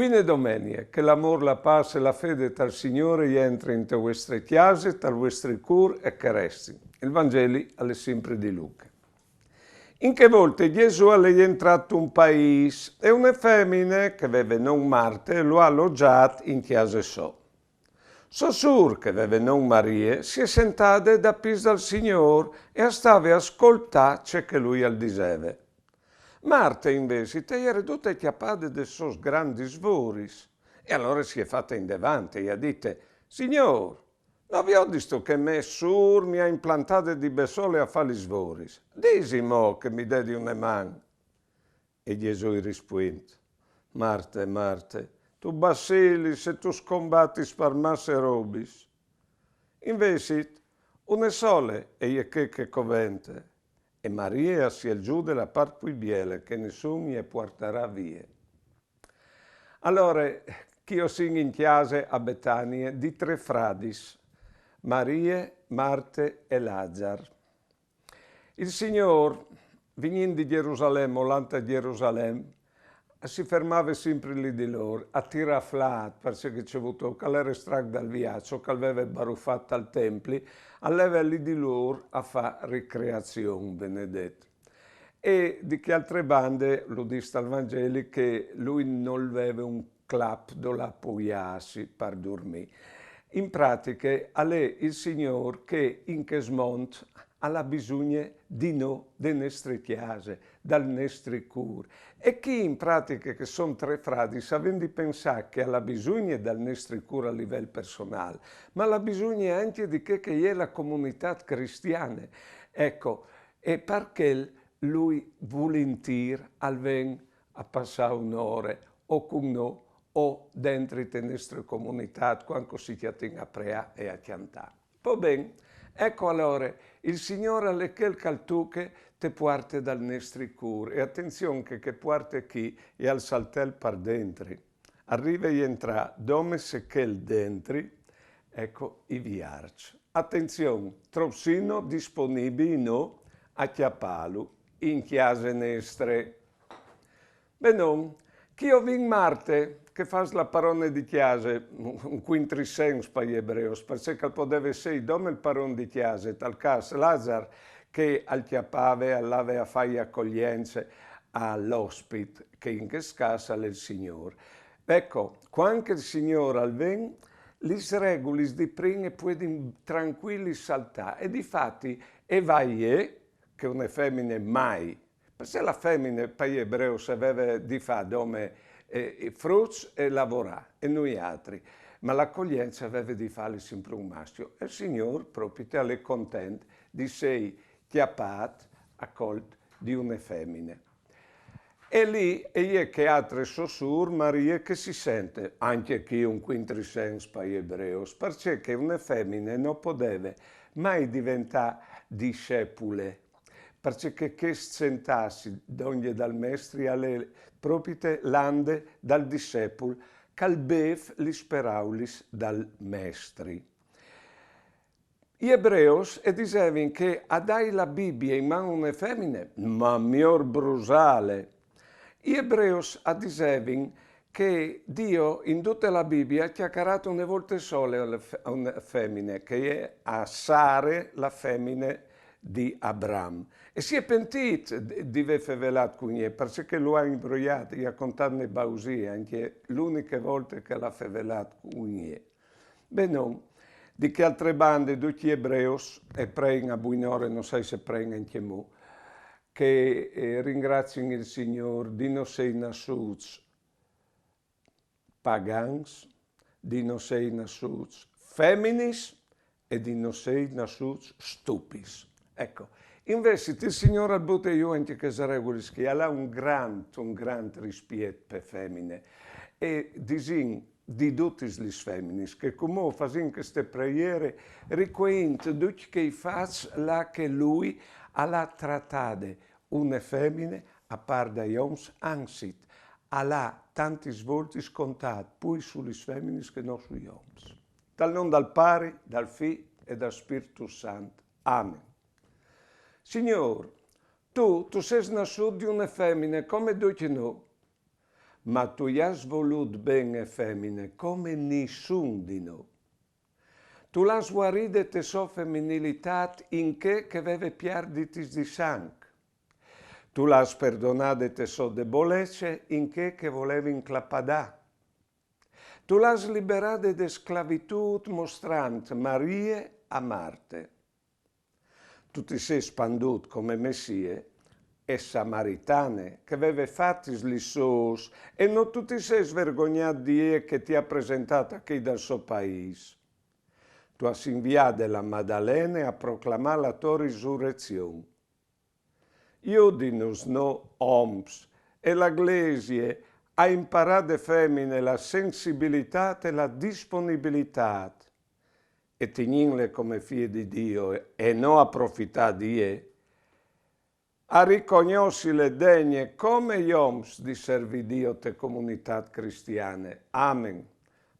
Buone domenica, che l'amore, la pace e la fede dal Signore entri in te vostre chiese, dal vostri cur e che resti. Il Vangelo è sempre di Luca. In che volte Gesù è entrato in un paese e una femmina che aveva non Marte lo ha alloggiato in chiesa sua. Sosur che aveva non Maria si è sentata da pis dal Signore e stava a ascoltare ciò che lui al diceva. Marta invece era tutta chiappata dei suoi grandi svoris e allora si è fatta in davanti e ha detto: Signor, non vi ho visto che me sur mi ha implantato di besole a fare gli svoris. Disi mo che mi dedi una mano. E Gesù rispose: Marte, Marte, tu basili se tu scombatti sparmasse robis. Invece, una sole e che covente. E Maria si è giù della parte più biele, che nessuno mi porterà via. Allora, che io sono in chiesa a Betania di tre fradis, Maria, Marte e Lazzaro. Il Signore, venendo di Gerusalemme, volante di Gerusalemme, si fermava sempre lì di loro, a tiraflat, perché c'è avuto che era estratto dal viaggio, che aveva baruffato al Tempio, alleva lì di loro a fare ricreazione, benedetto. E di che altre bande, lo dice al Vangelo, che lui non aveva un clap dove appoggiarsi per dormire. In pratica, è il Signore che in che smont ha bisogno di noi, delle nostre chiese, dal nostro cuore. E chi in pratica, che sono tre frati, sapendo di pensare che ha bisogno del nostro cuore a livello personale, ma ha bisogno anche di che è la comunità cristiana. Ecco, e perché lui volentieri viene a passare un'ora o con noi o dentro le nostre comunità quando si chiama a pregare e a cantare. Va bene, ecco allora, il Signore è quel che te porta dal nostro cuore. E attenzione che porta chi è al saltel per dentro. Arriva e entra, dove se quel dentro, ecco i viarci. Attenzione, tropsino disponibili no a chiappalu in chiese nostre. Benon, chi io vin Marte, che fa la parola di chiesa, un quintrisens per gli ebrei, perché poteva essere dove il parola di chiesa, tal caso Lazzaro che al chiappave, all'ave a fare accoglienze all'ospite, che in che scassa è il Signore. Ecco, quando il Signore al ven, le regole di prima puoi tranquilli saltare. E difatti, e vai che una femmina mai, perché la femmina per gli ebrei aveva di fare come frutti e lavorare, e noi altri. Ma l'accoglienza aveva di fare sempre un maschio. E il Signore, proprio te, è contento di sei chiappato, accolto di una femmina. E lì è che altre sosur Maria che si sente, anche qui un quintrisens per gli ebrei, perché una femmina non poteva mai diventare discepole, perché che sentassi d'ogni dal mestri alle proprie lande dal discepolo, calbev li speraulis dal mestri. Gli ebrei dicevano che a dare la Bibbia in mano a una femmina, ma miglior brusale. Gli ebrei dicevano che Dio in tutta la Bibbia ha chiacchierato una volta sola a una femmina, che è a Sare, la femmina di Abram. E si è pentito di aver rivelato con lei, perché lo ha imbrogliato, gli ha contato le bausie, anche l'unica volta che l'ha rivelato con lei. Beh, non. Di che altre bande, tutti gli ebrei, e pregano a buon'ora, non so se pregano anche mo, che ringraziano il Signore di non essere nasciuti pagans, di non essere nasciuti femminis e di non essere nasciuti stupis. Ecco, invece il Signore ha buttato io anche che sarebbero che ha un grande rispetto per femmine e disin di tutte le femmine che come fanno queste preghiere ricoente tutti che faccio là che lui ha trattato una femmina a par da ioms ansit ha tanti svolti scontati poi sulle femmine che non sugli ioms. Dal nome dal Pari, dal Figlio e dal Spirito Santo. Amen. Signore, tu sei nasciuto di una femmina come tutti noi, ma tu has volut bene femmine come nessun di noi. Tu l'has guaride te so femminilitat in che veve piarditis di sang. Tu l'has perdonade te so debolezze in che volevi inclappadà. Tu l'has liberade de sclavitud mostrant Marie a Marte. Tu ti sei spandut come Messie e samaritane che aveva fatti gli sus e non tu ti sei svergognato di e che ti ha presentato qui dal suo paese. Tu has inviato la Maddalena a proclamare la tua risurrezione. Iudinus no oms e la Glesie ha imparato femmine la sensibilità e la disponibilità e teninle come figlie di Dio e non approfittare di e, a riconoscere degne come gli oms di servire Dio te comunità cristiane. Amen.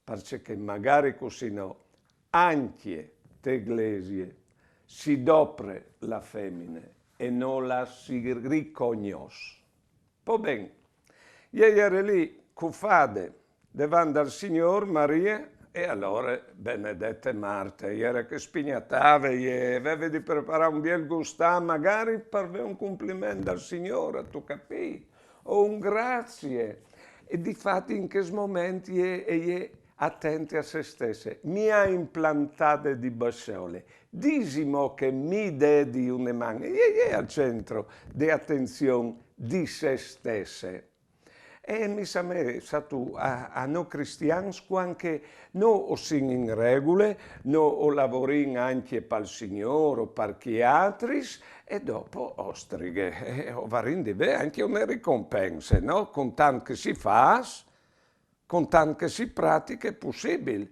Perché magari così no, anche te Eglesie si dopre la femmine e non la si riconosce. Poi bene, ieri ero lì, cuffade, davanti al Signore Maria, e allora benedette Marte, ieri che spignattava, e aveva di preparare un bel gustà, magari per un complimento al Signore, tu capisci? O un grazie. E di fatti in che momenti è attenti a se stesse. Mi ha implantate di bassole. Disimo che mi dedi una mano. E è al centro di attenzione di se stesse. E mi sa me, sa tu, a noi cristiani, anche noi o siamo in regole, noi o lavoriamo anche per il Signore o per chi altri, e dopo ostrighe, o varindi anche una ricompensa, no? Con tanto che si fa, con tanto che si pratica è possibile.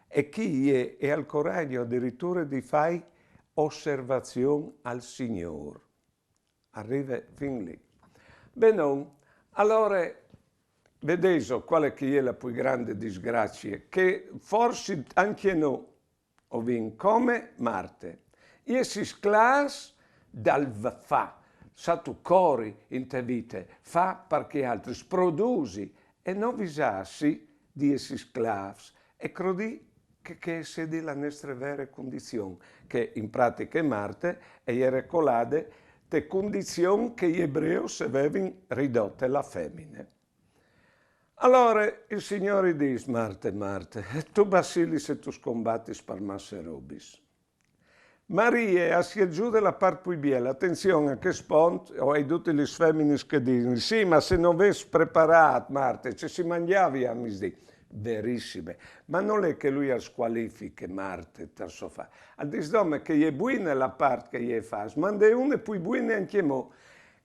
E chi è al coraggio addirittura di fare osservazione al Signore. Arriva fin lì. Bene, allora, vedete qual è che è la più grande disgrazia? Che forse anche noi, ovin come Marte, e si sclas dal fa, sa tu cori in te vite, fa perché altri, produci, e non visassi di essi sclavs, e credi che sia la nostra vera condizione, che in pratica Marte è colade te condizioni che gli ebrei avevano ridotte la femmine. Allora il Signore dice, Marte, tu basili se tu scombatti per masse robis. Maria si giù della parte più bella, attenzione a che spont, o ai tutti le femmine che dicono, sì, ma se non avessi preparato, Marte, ci si mangiavi a misdì. Verissime, ma non è che lui ha squalifiche Marte, terzo fa. Al disdome che è buona la parte che gli fa, ma è una più buona anche mo,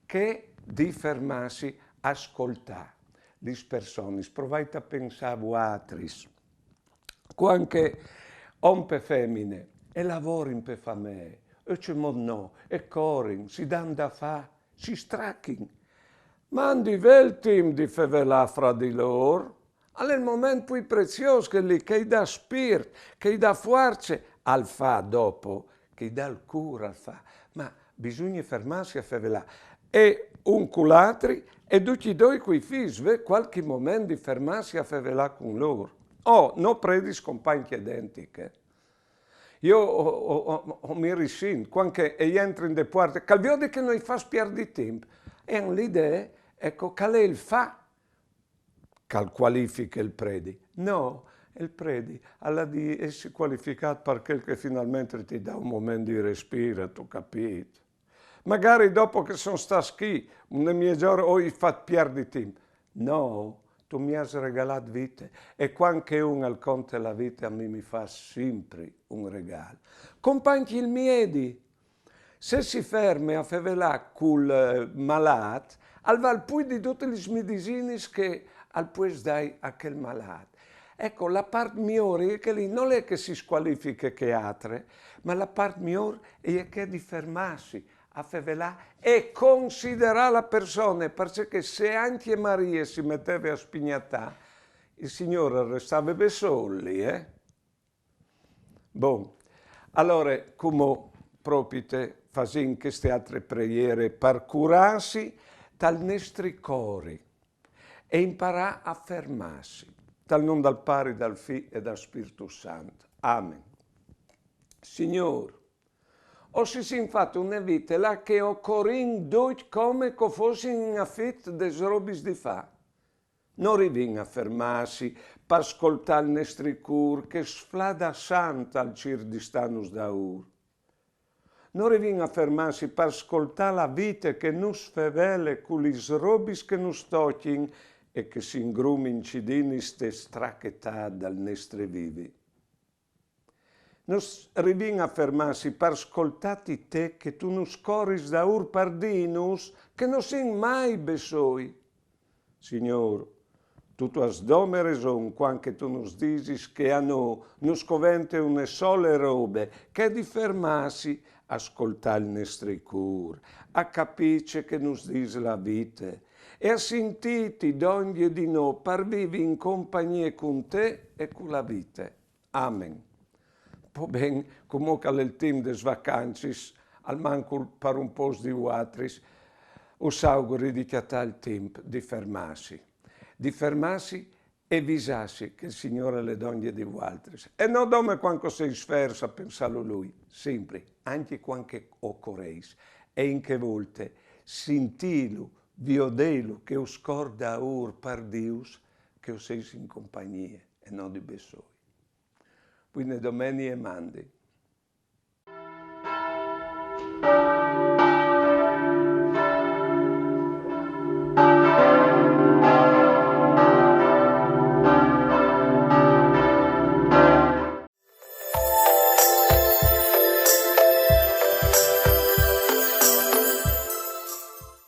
che di fermarsi a ascoltare le persone, provate a pensare a voi, anche ompe femmine, e lavorano per fame, e c'è no, e corrono, si danno da fare, si stracchino. Ma di vel team di fevelà fra di loro, è il momento più prezioso che dà spirito, che dà forze al fa dopo, che dà il cura al fa. Ma bisogna fermarsi a fevelà. E un culatri, e tutti e due quei figli, qualche momento di fermarsi a fevelà con loro. Non predi compagni identiche. Io mi risin, quando entro in de porte, calviode che noi fa perdere tempo. E l'idea, ecco, qual è il fa? Cal qualifica il predi. No, il predi alla di essere qualificato per quel che finalmente ti dà un momento di respiro, tu capito? Magari dopo che sono stato qui, una mia giornata, ho fatto perdere tempo. No, tu mi hai regalato vita e quando uno al conto la vita a me mi fa sempre un regalo. Compagni il miedi, se si ferma a fevelà col malato, al val poi di tutte le medicine che al pues dai a quel malato. Ecco, la parte migliore è che lì non è che si squalifica che altre, ma la parte migliore è che di fermarsi a fevelà e considerare la persona, perché se anche Maria si metteva a spignattà, il Signore restava da soli, Bon, allora, come proprio facendo queste altre preghiere per curarsi dal nostri cori e imparare a fermarsi. Dal non dal Padre, dal Figlio e dal Spirito Santo. Amen. Signore, o si infatti una vita là che occorrin doit come che fosse in affitto des robis di fa. Non rivin a fermarsi per ascoltare il nostro cur che sflada santa al cir di stanus da ur. Non rivin a fermarsi per ascoltare la vita che nus fevele con gli robis che nus tocchin e che si ingrumin cidini ste strachetà dal nostre vivi. Nos rivin a fermarsi per ascoltati te che tu nus corris da ur pardinus che non sin mai besoi. Signor, tu as dome raison quanche tu nus disis che hanno nus covente une sole robe che di fermarsi ascoltare il nostro cur, a capice che nus dis la vita e a sentiti d'ogni di no par vivi in compagnia con te e con la vita. Amen. Poi ben, comunque al team des vacanzis, al manco per un po' di uatris, us auguri di chiatà il tempo di fermarsi e visarsi che il Signore le donne di Waltris. E non dome quanto sei sferza a pensarlo lui, sempre, anche quanto occorreis, e in che volte sentilo, viodelo, che us scorda ur par Dius, che us sei in compagnia e non di besoi. Quindi domeni e mandi.